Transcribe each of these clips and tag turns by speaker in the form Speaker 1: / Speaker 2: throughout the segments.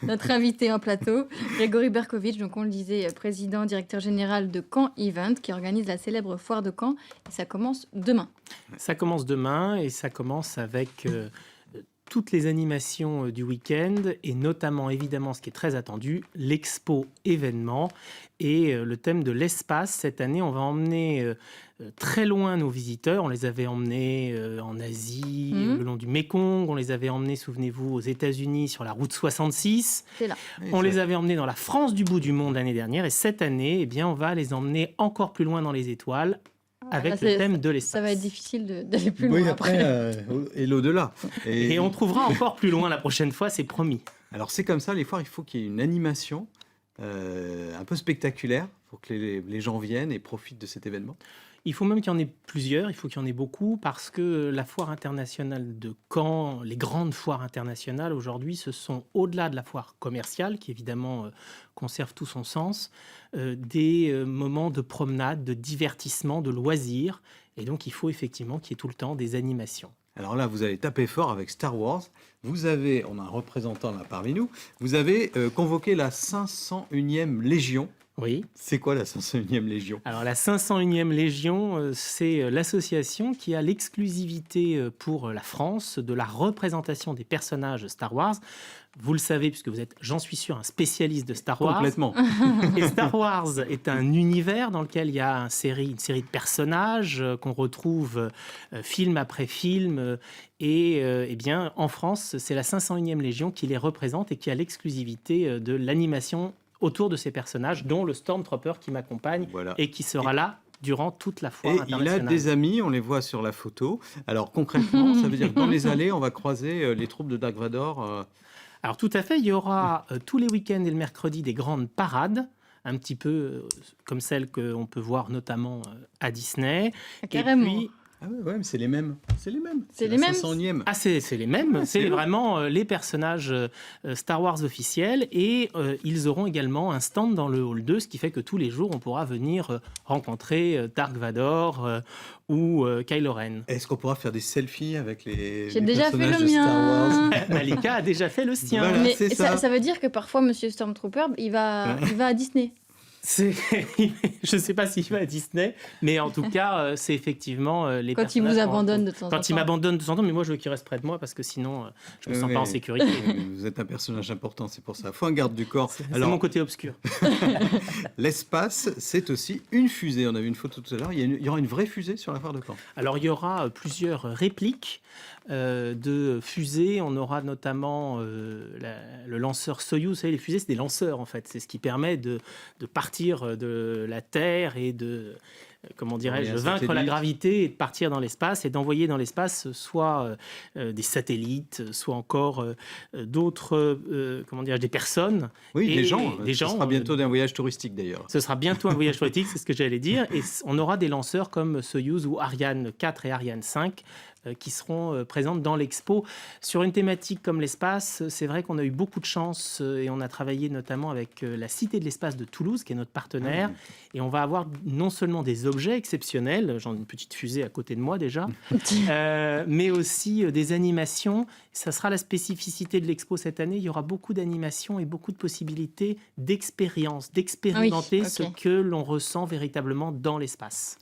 Speaker 1: notre invité en plateau, Grégory Berkovitch, donc on le disait, président, directeur général de Caen Event, qui organise la célèbre foire de Caen. Et ça commence demain.
Speaker 2: Ça commence demain et ça commence avec toutes les animations du week-end et notamment, évidemment, ce qui est très attendu, l'expo événement et le thème de l'espace. Cette année, on va emmener très loin nos visiteurs. On les avait emmenés en Asie, le long du Mékong. On les avait emmenés, souvenez-vous, aux États-Unis sur la route 66.
Speaker 1: C'est là.
Speaker 2: On les avait emmenés dans la France du bout du monde l'année dernière. Et cette année, eh bien, on va les emmener encore plus loin dans les étoiles avec le thème de l'espace.
Speaker 1: Ça va être difficile d'aller plus loin.
Speaker 3: Oui, après, et l'au-delà.
Speaker 2: Et on trouvera encore plus loin la prochaine fois, c'est promis.
Speaker 3: Alors c'est comme ça, les foires, il faut qu'il y ait une animation un peu spectaculaire pour que les gens viennent et profitent de cet événement.
Speaker 2: Il faut même qu'il y en ait plusieurs, il faut qu'il y en ait beaucoup, parce que la foire internationale de Caen, les grandes foires internationales aujourd'hui, ce sont au-delà de la foire commerciale, qui évidemment conserve tout son sens, des moments de promenade, de divertissement, de loisirs. Et donc il faut effectivement qu'il y ait tout le temps des animations.
Speaker 3: Alors là, vous allez taper fort avec Star Wars. Vous avez, on a un représentant là parmi nous, vous avez convoqué la 501e Légion.
Speaker 2: Oui.
Speaker 3: C'est quoi la 501e Légion ?
Speaker 2: Alors la 501e Légion, c'est l'association qui a l'exclusivité pour la France de la représentation des personnages Star Wars. Vous le savez, puisque vous êtes, j'en suis sûr, un spécialiste de Star Wars.
Speaker 3: Complètement.
Speaker 2: Et Star Wars est un univers dans lequel il y a une série de personnages qu'on retrouve film après film. Et bien, en France, c'est la 501e Légion qui les représente et qui a l'exclusivité de l'animation autour de ces personnages, dont le Stormtrooper qui m'accompagne et qui sera là durant toute la foire internationale.
Speaker 3: Il a des amis, on les voit sur la photo. Alors concrètement, ça veut dire que dans les allées, on va croiser les troupes de Dark Vador.
Speaker 2: Alors tout à fait, il y aura tous les week-ends et le mercredi des grandes parades, un petit peu comme celles qu'on peut voir notamment à Disney.
Speaker 1: Carrément.
Speaker 2: Et puis,
Speaker 3: ah ouais, mais c'est les mêmes. C'est les mêmes.
Speaker 1: C'est les mêmes.
Speaker 3: 501e.
Speaker 2: Ah, c'est les mêmes.
Speaker 3: Ouais,
Speaker 2: c'est vraiment les personnages Star Wars officiels. Et ils auront également un stand dans le hall 2, ce qui fait que tous les jours, on pourra venir rencontrer Dark Vador ou Kylo Ren.
Speaker 3: Est-ce qu'on pourra faire des selfies avec
Speaker 1: J'ai
Speaker 3: les
Speaker 1: déjà fait
Speaker 3: personnages
Speaker 1: le
Speaker 3: de Star
Speaker 1: mien.
Speaker 3: Wars ?
Speaker 2: Malika a déjà fait le sien.
Speaker 3: Voilà.
Speaker 1: Mais
Speaker 3: c'est ça.
Speaker 1: ça veut dire que parfois, Monsieur Stormtrooper, il va à Disney.
Speaker 2: Je ne sais pas s'il va à Disney, mais en tout cas, c'est effectivement les
Speaker 1: Quand il
Speaker 2: personnages.
Speaker 1: vous abandonne de temps en temps.
Speaker 2: Quand il m'abandonne de temps en temps, mais moi je veux qu'il reste près de moi parce que sinon je me sens pas en sécurité.
Speaker 3: Vous êtes un personnage important, c'est pour ça. Faut un garde du corps.
Speaker 2: C'est mon côté obscur.
Speaker 3: L'espace, c'est aussi une fusée. On a vu une photo tout à l'heure. Il y aura une vraie fusée sur la foire de Caen.
Speaker 2: Alors il y aura plusieurs répliques de fusées. On aura notamment le lanceur Soyouz. Vous savez, les fusées, c'est des lanceurs en fait. C'est ce qui permet de partir de la Terre et de, comment dirais-je, vaincre la gravité et de partir dans l'espace et d'envoyer dans l'espace soit des satellites, soit encore d'autres, comment dirais-je, des personnes.
Speaker 3: Oui,
Speaker 2: et
Speaker 3: des gens.
Speaker 2: Des
Speaker 3: Ce
Speaker 2: gens.
Speaker 3: sera bientôt d'un voyage touristique d'ailleurs.
Speaker 2: Ce sera bientôt un voyage touristique, c'est ce que j'allais dire. Et on aura des lanceurs comme Soyouz ou Ariane 4 et Ariane 5 qui seront présentes dans l'expo. Sur une thématique comme l'espace, c'est vrai qu'on a eu beaucoup de chance et on a travaillé notamment avec la Cité de l'espace de Toulouse, qui est notre partenaire. Et on va avoir non seulement des objets exceptionnels, j'en ai une petite fusée à côté de moi déjà, mais aussi des animations. Ça sera la spécificité de l'expo cette année. Il y aura beaucoup d'animations et beaucoup de possibilités d'expérience, d'expérimenter ce que l'on ressent véritablement dans l'espace.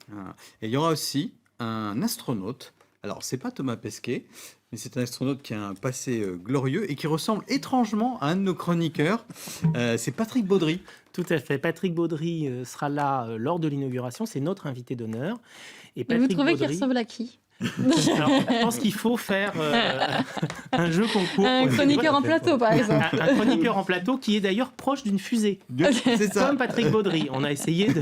Speaker 3: Et il y aura aussi un astronaute. Alors, c'est pas Thomas Pesquet, mais c'est un astronaute qui a un passé glorieux et qui ressemble étrangement à un de nos chroniqueurs. C'est Patrick Baudry.
Speaker 2: Tout à fait. Patrick Baudry sera là lors de l'inauguration. C'est notre invité d'honneur.
Speaker 1: Et vous trouvez qu'il ressemble à qui ?
Speaker 2: Alors, je pense qu'il faut faire un jeu concours.
Speaker 1: Un chroniqueur en plateau, par exemple.
Speaker 2: Un chroniqueur en plateau qui est d'ailleurs proche d'une fusée.
Speaker 3: C'est ça.
Speaker 2: Comme Patrick Baudry. On a essayé de...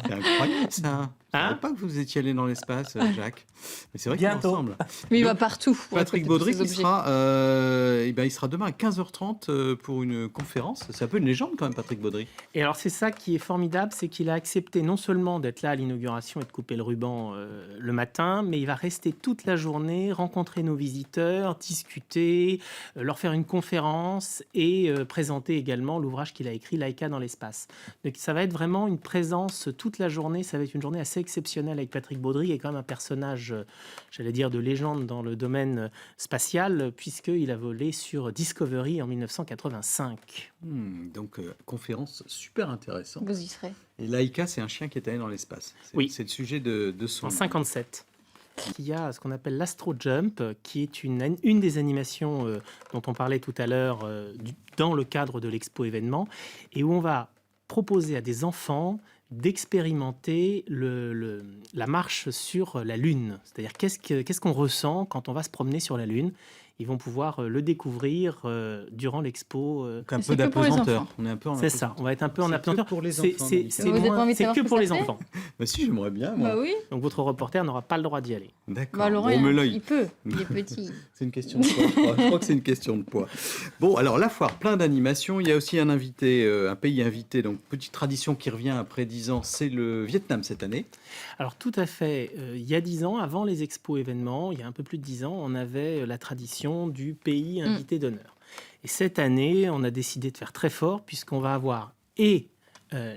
Speaker 3: C'est incroyable, ça. Je ne savais pas que vous étiez allé dans l'espace, Jacques. Mais c'est vrai qu'il ressemble.
Speaker 1: Mais il va partout.
Speaker 3: Patrick Baudry, il sera demain à 15h30 pour une conférence. C'est un peu une légende quand même, Patrick Baudry.
Speaker 2: Et alors, c'est ça qui est formidable, c'est qu'il a accepté non seulement d'être là à l'inauguration et de couper le ruban le matin, mais il va rester toute la journée, rencontrer nos visiteurs, discuter, leur faire une conférence et présenter également l'ouvrage qu'il a écrit, Laïka dans l'espace. Donc, ça va être vraiment une présence toute la journée. Ça va être une journée assez exceptionnel avec Patrick Baudry, qui est quand même un personnage, j'allais dire, de légende dans le domaine spatial, puisqu'il a volé sur Discovery en 1985.
Speaker 3: Donc, conférence super intéressante.
Speaker 1: Vous y serez.
Speaker 3: Et Laika, c'est un chien qui est allé dans l'espace.
Speaker 2: Oui.
Speaker 3: C'est le sujet de son...
Speaker 2: En 57. Il y a ce qu'on appelle l'Astro Jump, qui est une des animations dont on parlait tout à l'heure dans le cadre de l'expo événement, et où on va proposer à des enfants d'expérimenter la marche sur la Lune. C'est-à-dire qu'est-ce qu'on ressent quand on va se promener sur la Lune. Ils vont pouvoir le découvrir durant l'expo.
Speaker 3: Donc un
Speaker 1: Mais
Speaker 3: peu
Speaker 1: c'est que pour les
Speaker 3: d'apesanteur.
Speaker 1: enfants.
Speaker 3: On est un peu en
Speaker 2: C'est ça, on va être un peu en
Speaker 3: C'est que
Speaker 2: apesanteur.
Speaker 3: pour les
Speaker 2: C'est-
Speaker 3: enfants,
Speaker 2: c'est-
Speaker 3: Malika.
Speaker 2: c'est
Speaker 1: Vous avez
Speaker 2: moins-
Speaker 1: pas envie de
Speaker 2: c'est
Speaker 1: savoir
Speaker 2: que
Speaker 1: ce que
Speaker 2: pour
Speaker 1: ça
Speaker 2: les
Speaker 1: fait
Speaker 2: enfants.
Speaker 3: Bah si, j'aimerais bien, moi.
Speaker 1: Bah oui.
Speaker 2: Donc votre reporter n'aura pas le droit d'y aller.
Speaker 3: D'accord.
Speaker 1: Bah Laurent,
Speaker 3: Bon, mais
Speaker 1: il
Speaker 3: l'œil.
Speaker 1: peut. Il est petit.
Speaker 3: C'est une question de poids, je crois. Je crois que c'est une question de poids. Bon, alors la foire, plein d'animations. Il y a aussi un invité, un pays invité. Donc, petite tradition qui revient après 10 ans, c'est le Vietnam cette année.
Speaker 2: Alors tout à fait. Il y a 10 ans, avant les expos événements, il y a un peu plus de 10 ans, on avait la tradition du pays invité d'honneur. Et cette année, on a décidé de faire très fort puisqu'on va avoir et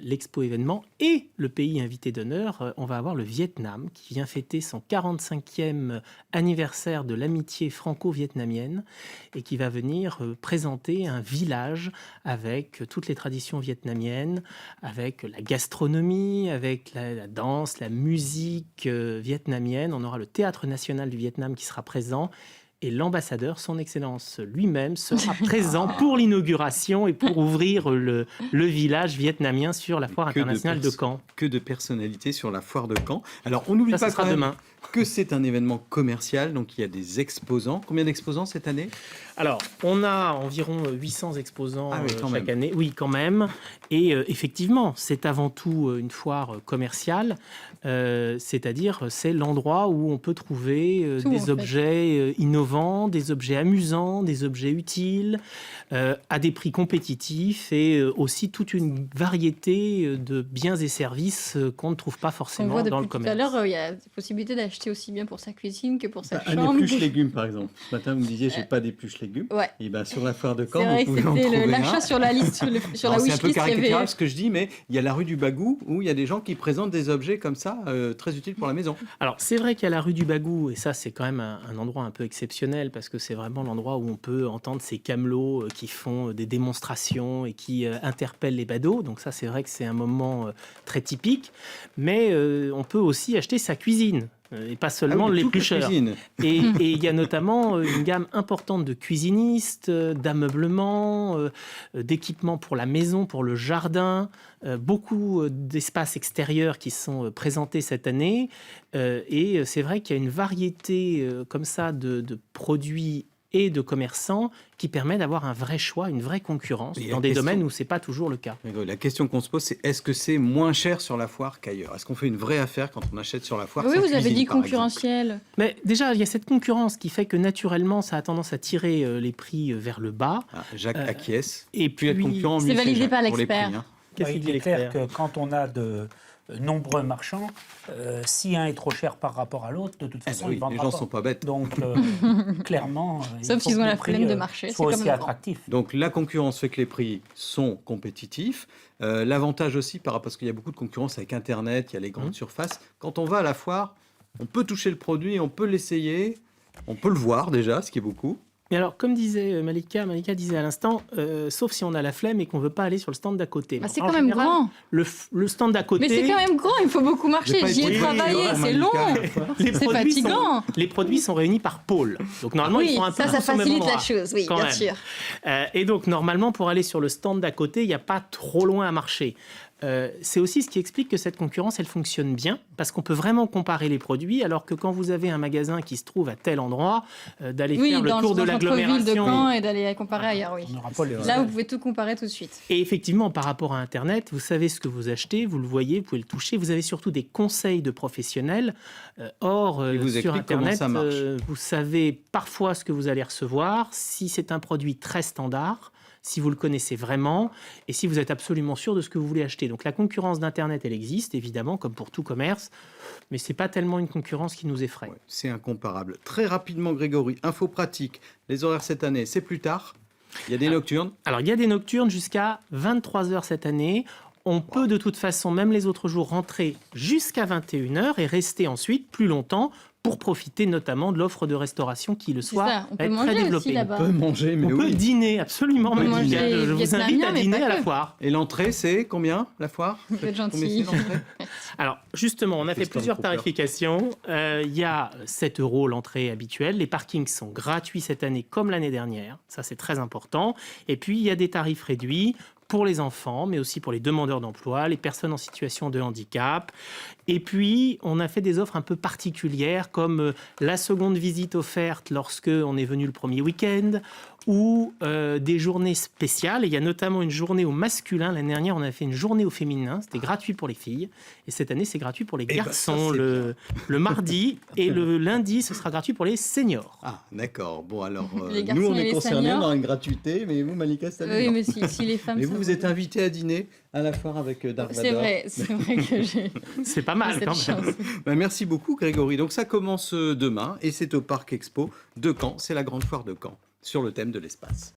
Speaker 2: l'expo événement et le pays invité d'honneur. On va avoir le Vietnam qui vient fêter son 45e anniversaire de l'amitié franco-vietnamienne et qui va venir présenter un village avec toutes les traditions vietnamiennes, avec la gastronomie, avec la danse, la musique vietnamienne. On aura le Théâtre national du Vietnam qui sera présent. Et l'ambassadeur, son Excellence lui-même, sera présent pour l'inauguration et pour ouvrir le village vietnamien sur la foire
Speaker 3: Que de
Speaker 2: internationale de Caen.
Speaker 3: Que de personnalités sur la foire de Caen. Alors, on n'oublie
Speaker 2: Ça,
Speaker 3: pas
Speaker 2: ce sera
Speaker 3: quand même
Speaker 2: demain.
Speaker 3: que c'est un événement commercial. Donc, il y a des exposants. Combien d'exposants cette année?
Speaker 2: Alors, on a environ 800 exposants
Speaker 3: Ah oui, quand
Speaker 2: chaque
Speaker 3: même.
Speaker 2: année. Oui, quand même. Et effectivement, c'est avant tout une foire commerciale. C'est-à-dire, c'est l'endroit où on peut trouver
Speaker 1: Tout, en
Speaker 2: des
Speaker 1: fait.
Speaker 2: objets innovants, des objets amusants, des objets utiles, à des prix compétitifs et aussi toute une variété de biens et services qu'on ne trouve pas
Speaker 1: On
Speaker 2: forcément
Speaker 1: voit
Speaker 2: dans le
Speaker 1: depuis tout à
Speaker 2: commerce.
Speaker 1: l'heure, il y a la possibilité d'acheter aussi bien pour sa cuisine que pour sa
Speaker 3: Un
Speaker 1: chambre.
Speaker 3: épluche légumes, par exemple. Ce matin, vous me disiez, j'ai pas d'épluche légumes.
Speaker 1: Ouais.
Speaker 3: Et bien, sur la foire de
Speaker 1: C'est
Speaker 3: Caen,
Speaker 1: vrai
Speaker 3: vous
Speaker 1: que
Speaker 3: pouvez en
Speaker 1: c'était
Speaker 3: trouver
Speaker 1: l'achat
Speaker 3: un.
Speaker 1: sur la liste, sur la
Speaker 3: Alors, c'est un peu
Speaker 1: wishlist. Il y
Speaker 3: caricatural
Speaker 1: avait...
Speaker 3: ce que je dis, mais il y a la rue du Bagou où il y a des gens qui présentent des objets comme ça, très utiles pour la maison.
Speaker 2: Alors, c'est vrai qu'il y a la rue du Bagou, et ça, c'est quand même un endroit un peu exceptionnel, parce que c'est vraiment l'endroit où on peut entendre ces camelots qui font des démonstrations et qui interpellent les badauds. Donc ça, c'est vrai que c'est un moment très typique. Mais on peut aussi acheter sa cuisine, et pas seulement
Speaker 3: Ah oui, toute la
Speaker 2: l'éplucheur.
Speaker 3: cuisine.
Speaker 2: Et il y a notamment une gamme importante de cuisinistes, d'ameublement, d'équipements pour la maison, pour le jardin, beaucoup d'espaces extérieurs qui sont présentés cette année. Et c'est vrai qu'il y a une variété comme ça de produits et de commerçants qui permet d'avoir un vrai choix, une vraie concurrence
Speaker 3: Et la
Speaker 2: dans des
Speaker 3: question-
Speaker 2: domaines où c'est pas toujours le cas.
Speaker 3: La question qu'on se pose, c'est est-ce que c'est moins cher sur la foire qu'ailleurs? Est-ce qu'on fait une vraie affaire quand on achète sur la foire
Speaker 1: Oui,
Speaker 3: sa
Speaker 1: vous avez
Speaker 3: cuisine,
Speaker 1: dit
Speaker 3: par exemple?
Speaker 1: concurrentiel.
Speaker 2: Mais déjà, il y a cette concurrence qui fait que naturellement, ça a tendance à tirer les prix vers le bas.
Speaker 3: Ah, Jacques acquiesce.
Speaker 2: Et
Speaker 3: Plus être
Speaker 2: puis,
Speaker 3: concurrent,
Speaker 1: c'est
Speaker 3: mieux
Speaker 1: validé
Speaker 3: Jacques,
Speaker 1: par
Speaker 3: pour les
Speaker 1: l'expert.
Speaker 3: prix, hein.
Speaker 2: qu'est-ce
Speaker 4: Oui,
Speaker 2: qu'il
Speaker 4: il
Speaker 2: dit
Speaker 4: est clair
Speaker 2: l'expert
Speaker 4: que quand on a de nombreux marchands, si un est trop cher par rapport à l'autre, de toute
Speaker 3: Eh ben
Speaker 4: façon,
Speaker 3: oui,
Speaker 4: il ne vendra
Speaker 3: les gens
Speaker 4: pas.
Speaker 3: sont pas bêtes.
Speaker 4: Donc, clairement, il
Speaker 1: Sauf
Speaker 4: faut
Speaker 1: s'ils
Speaker 4: que
Speaker 1: ont
Speaker 4: les
Speaker 1: la
Speaker 4: prix,
Speaker 1: flemme de marcher, c'est
Speaker 4: soient
Speaker 1: comme
Speaker 4: aussi
Speaker 1: avant.
Speaker 4: attractifs.
Speaker 3: Donc la concurrence fait que les prix sont compétitifs. L'avantage aussi, parce qu'il y a beaucoup de concurrence avec Internet, il y a les grandes surfaces. Quand on va à la foire, on peut toucher le produit, on peut l'essayer, on peut le voir déjà, ce qui est beaucoup.
Speaker 2: Mais alors, comme disait Malika disait à l'instant, sauf si on a la flemme et qu'on veut pas aller sur le stand d'à côté.
Speaker 1: Bah, c'est
Speaker 2: En
Speaker 1: quand même
Speaker 2: général,
Speaker 1: grand.
Speaker 2: Le stand d'à côté.
Speaker 1: Mais c'est quand même grand, il faut beaucoup marcher.
Speaker 3: pas
Speaker 1: J'y ai
Speaker 3: été-
Speaker 1: travaillé,
Speaker 3: Oui,
Speaker 1: c'est
Speaker 3: Malika,
Speaker 1: long.
Speaker 2: les
Speaker 1: C'est
Speaker 2: produits
Speaker 1: fatigant.
Speaker 2: les produits sont réunis par pôle. Donc normalement, ils
Speaker 1: Oui,
Speaker 2: sont un peu
Speaker 1: ça
Speaker 2: tous au même
Speaker 1: facilite la
Speaker 2: endroit,
Speaker 1: chose, oui,
Speaker 2: quand
Speaker 1: bien
Speaker 2: même.
Speaker 1: sûr.
Speaker 2: Et donc normalement, pour aller sur le stand d'à côté, il n'y a pas trop loin à marcher. C'est aussi ce qui explique que cette concurrence, elle fonctionne bien, parce qu'on peut vraiment comparer les produits, alors que quand vous avez un magasin qui se trouve à tel endroit, d'aller
Speaker 1: Oui,
Speaker 2: faire le
Speaker 1: dans
Speaker 2: tour de
Speaker 1: le centre-ville de
Speaker 2: l'agglomération.
Speaker 1: Caen et d'aller comparer ailleurs, oui.
Speaker 4: On n'aura pas les
Speaker 1: Là, vous pouvez tout comparer tout de suite.
Speaker 2: Et effectivement, par rapport à Internet, vous savez ce que vous achetez, vous le voyez, vous pouvez le toucher. Vous avez surtout des conseils de professionnels. Or,
Speaker 3: Ils vous
Speaker 2: sur
Speaker 3: expliquent comment
Speaker 2: Internet,
Speaker 3: ça marche.
Speaker 2: vous savez parfois ce que vous allez recevoir, si c'est un produit très standard, si vous le connaissez vraiment, et si vous êtes absolument sûr de ce que vous voulez acheter. Donc la concurrence d'Internet, elle existe, évidemment, comme pour tout commerce, mais ce n'est pas tellement une concurrence qui nous effraie.
Speaker 3: Ouais, c'est incomparable. Très rapidement, Grégory, info pratique. Les horaires cette année, c'est plus tard. Il y a des nocturnes.
Speaker 2: Alors, il y a des nocturnes jusqu'à 23h cette année. on peut de toute façon, même les autres jours, rentrer jusqu'à 21h et rester ensuite plus longtemps pour profiter notamment de l'offre de restauration qui le
Speaker 1: C'est
Speaker 2: soir
Speaker 1: ça, on
Speaker 2: va
Speaker 1: peut
Speaker 2: être très
Speaker 1: manger aussi
Speaker 2: développée.
Speaker 1: là-bas.
Speaker 3: On peut manger, mais
Speaker 2: On peut
Speaker 3: oui.
Speaker 2: dîner, absolument.
Speaker 1: On peut
Speaker 2: Mathilde.
Speaker 1: manger
Speaker 2: Je vous invite
Speaker 1: vietnamien,
Speaker 2: à
Speaker 1: mais
Speaker 2: dîner
Speaker 1: pas
Speaker 2: à la
Speaker 1: que.
Speaker 2: foire.
Speaker 3: Et l'entrée, c'est combien, la foire?
Speaker 1: Vous êtes
Speaker 3: Combien
Speaker 1: gentil.
Speaker 3: c'est l'entrée?
Speaker 2: Alors, justement, on a fait
Speaker 3: Christophe
Speaker 2: plusieurs
Speaker 3: Cooper.
Speaker 2: tarifications. Il y a 7 € l'entrée habituelle. Les parkings sont gratuits cette année comme l'année dernière. Ça, c'est très important. Et puis, il y a des tarifs réduits pour les enfants, mais aussi pour les demandeurs d'emploi, les personnes en situation de handicap. Et puis, on a fait des offres un peu particulières, comme la seconde visite offerte lorsque on est venu le premier week-end, ou des journées spéciales. Et il y a notamment une journée au masculin. L'année dernière, on a fait une journée au féminin. C'était gratuit pour les filles. Et cette année, c'est gratuit pour les
Speaker 3: ben, ça,
Speaker 2: garçons
Speaker 3: c'est
Speaker 2: le mardi. Et le lundi, ce sera gratuit pour les seniors.
Speaker 3: Ah, d'accord. Bon, alors,
Speaker 1: Les
Speaker 3: nous,
Speaker 1: garçons
Speaker 3: on
Speaker 1: et
Speaker 3: est
Speaker 1: les
Speaker 3: concernés
Speaker 1: seniors.
Speaker 3: dans une gratuité, mais vous, Malika, ça
Speaker 1: Oui, mais si les femmes...
Speaker 3: Mais
Speaker 1: ça
Speaker 3: vous, vous
Speaker 1: vaut-
Speaker 3: êtes invité à dîner à la foire avec Dark
Speaker 1: C'est
Speaker 3: Vador.
Speaker 1: vrai que j'ai
Speaker 2: C'est pas mal
Speaker 1: cette
Speaker 2: quand même.
Speaker 1: chance.
Speaker 3: Ben, merci beaucoup, Grégory. Donc, ça commence demain et c'est au Parc Expo de Caen. C'est la grande foire de Caen sur le thème de l'espace.